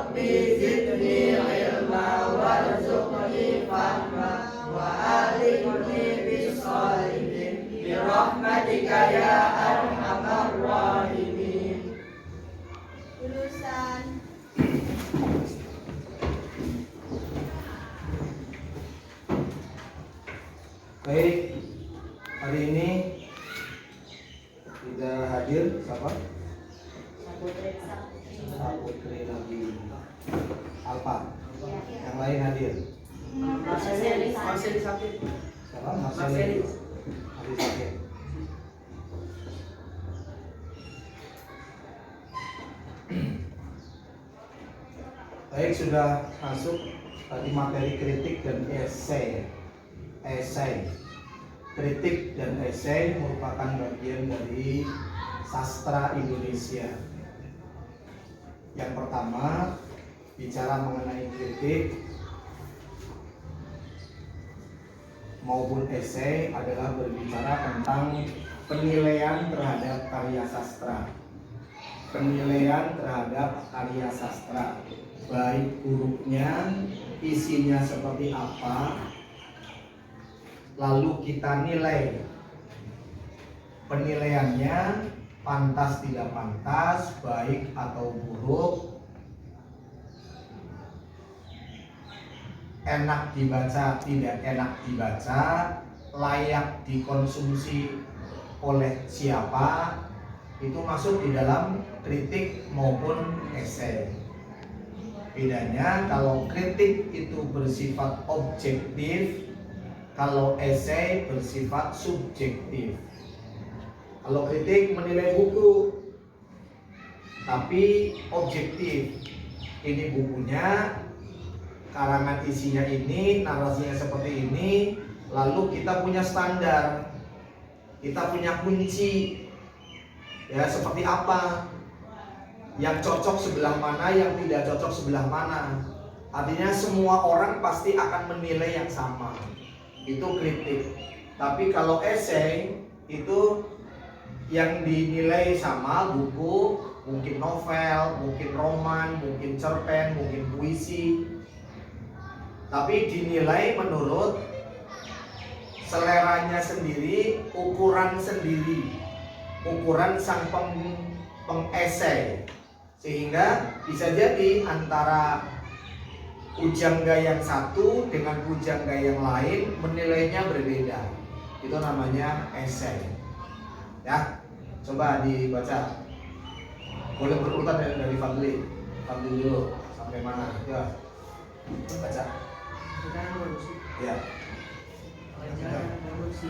Rabbi zidni ilma warzuqni fahma wa alhiqni bis-shalihin bi rahmatika ya arhamar rahimin. Lulusan. Baik, hari ini tidak hadir siapa? Saputri lagi Alfa. Yang lain hadir. Marselis sakit. Siapa? Marselis. Habis sakit. Baik, sudah masuk tadi materi kritik dan esai. Kritik dan esai merupakan bagian dari sastra Indonesia. Yang pertama, bicara mengenai kritik maupun esai adalah berbicara tentang penilaian terhadap karya sastra. Penilaian terhadap karya sastra, baik buruknya, isinya seperti apa, lalu kita nilai penilaiannya pantas tidak pantas, baik atau buruk, enak dibaca tidak enak dibaca, layak dikonsumsi oleh siapa, itu masuk di dalam kritik maupun esai. Bedanya kalau kritik itu bersifat objektif, kalau esai bersifat subjektif. Kalau kritik menilai buku, tapi objektif. Ini bukunya, karangan isinya ini, narasinya seperti ini, lalu kita punya standar, kita punya kunci, ya seperti apa, yang cocok sebelah mana, yang tidak cocok sebelah mana. Artinya semua orang pasti akan menilai yang sama. Itu kritik. Tapi kalau esai itu yang dinilai sama buku, mungkin novel, mungkin roman, mungkin cerpen, mungkin puisi, tapi dinilai menurut seleranya sendiri, ukuran sendiri, ukuran sang pengesai, sehingga bisa jadi antara pujangga yang satu dengan pujangga yang lain menilainya berbeda. Itu namanya esai. Ya, coba dibaca. Boleh berurutan dari Fadli dulu sampai mana? Ya, baca. Ya. Perencanaan produksi.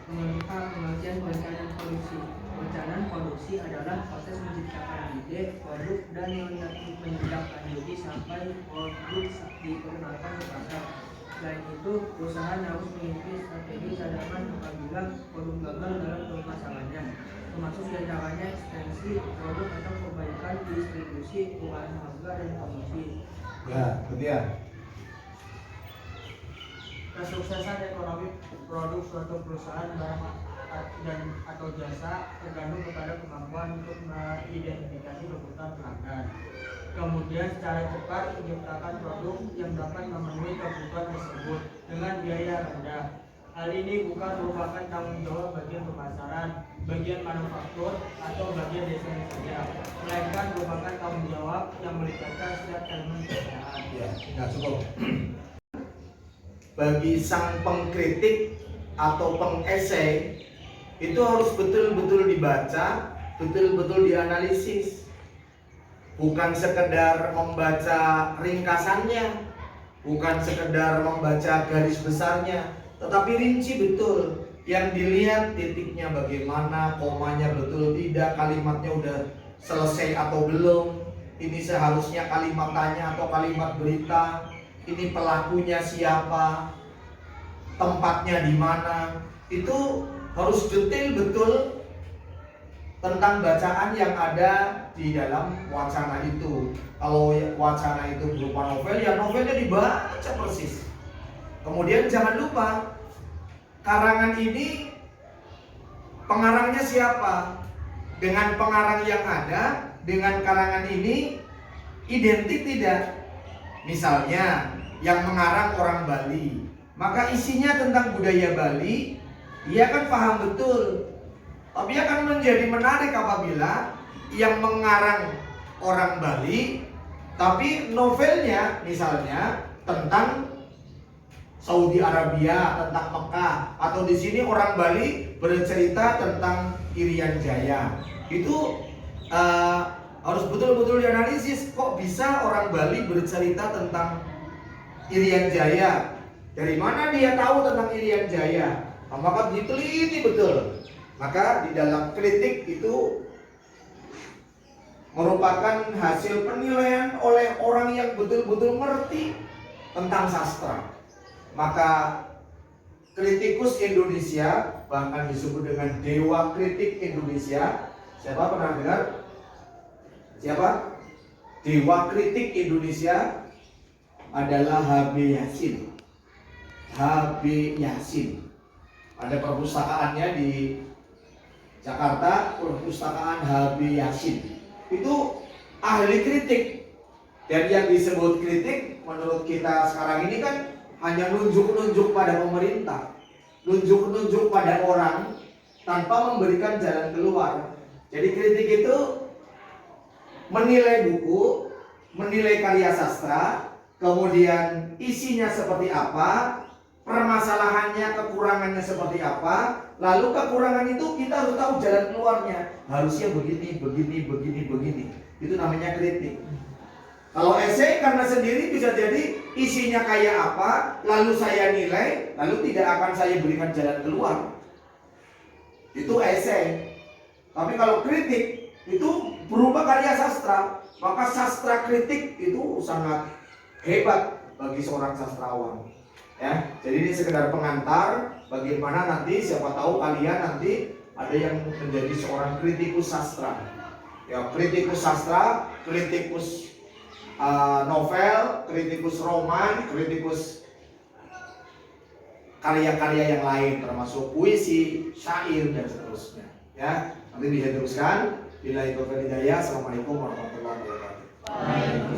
Mengenai pengertian perencanaan produksi. Perencanaan produksi adalah proses menciptakan ide, produk, dan menindaklanjuti sampai produk diperkenalkan ke pasar. Selain itu, perusahaan harus memiliki strategi cadangan apabila produk gagal dalam pemasarannya, termasuk diantaranya ekstensi produk atau perbaikan distribusi, perubahan harga, dan promosi. Ya, kemudian Kesuksesan ekonomi produk suatu perusahaan barang dan atau jasa tergantung kepada kemampuan untuk mengidentifikasi kebutuhan pelanggan. Kemudian secara cepat menciptakan produk yang dapat memenuhi kebutuhan tersebut dengan biaya rendah. Hal ini bukan merupakan tanggung jawab bagian pemasaran, bagian manufaktur, atau bagian desain saja, melainkan merupakan tanggung jawab yang melibatkan setiap elemen perusahaan. ya, nggak cukup. Bagi sang pengkritik atau pengesai itu harus betul-betul dibaca, betul-betul dianalisis. Bukan sekedar membaca ringkasannya, bukan sekedar membaca garis besarnya, tetapi rinci betul. Yang dilihat titiknya bagaimana, komanya betul tidak, kalimatnya udah selesai atau belum, ini seharusnya kalimat tanya atau kalimat berita, ini pelakunya siapa, tempatnya di mana. Itu harus detail betul tentang bacaan yang ada di dalam wacana itu. Kalau wacana itu berupa novel, ya novelnya dibaca persis. Kemudian jangan lupa, karangan ini pengarangnya siapa? Dengan pengarang yang ada, dengan karangan ini identik tidak? Misalnya yang mengarang orang Bali, maka isinya tentang budaya Bali, dia kan paham betul. Tapi akan menjadi menarik apabila yang mengarang orang Bali, tapi novelnya misalnya tentang Saudi Arabia, tentang Mekah, atau di sini orang Bali bercerita tentang Irian Jaya. Itu harus betul-betul dianalisis. Kok bisa orang Bali bercerita tentang Irian Jaya? Dari mana dia tahu tentang Irian Jaya? Maka diteliti betul. Maka di dalam kritik itu merupakan hasil penilaian oleh orang yang betul-betul mengerti tentang sastra. Maka kritikus Indonesia, bahkan disebut dengan Dewa Kritik Indonesia. Siapa pernah dengar? Siapa? Dewa Kritik Indonesia adalah HB Yasin. HB Yasin. Ada perpustakaannya di Jakarta, perpustakaan HB Yasin. Itu ahli kritik. Dan yang disebut kritik menurut kita sekarang ini kan hanya nunjuk-nunjuk pada pemerintah, nunjuk-nunjuk pada orang tanpa memberikan jalan keluar. Jadi kritik itu menilai buku, menilai karya sastra, kemudian isinya seperti apa, permasalahannya, kekurangannya seperti apa, lalu kekurangan itu kita harus tahu jalan keluarnya. Harusnya begini, begini, begini, begini. Itu namanya kritik. Kalau esai karena sendiri bisa jadi isinya kayak apa, lalu saya nilai, lalu tidak akan saya berikan jalan keluar. Itu esai. Tapi kalau kritik itu berupa karya sastra, maka sastra kritik itu sangat hebat bagi seorang sastrawan. Ya, jadi ini sekedar pengantar bagaimana nanti siapa tahu kalian nanti ada yang menjadi seorang kritikus sastra. Ya, kritikus sastra, kritikus novel, kritikus roman, kritikus karya-karya yang lain termasuk puisi, syair dan seterusnya. Ya, nanti bisa teruskan. Bila itu hidayah. Assalamualaikum warahmatullahi wabarakatuh.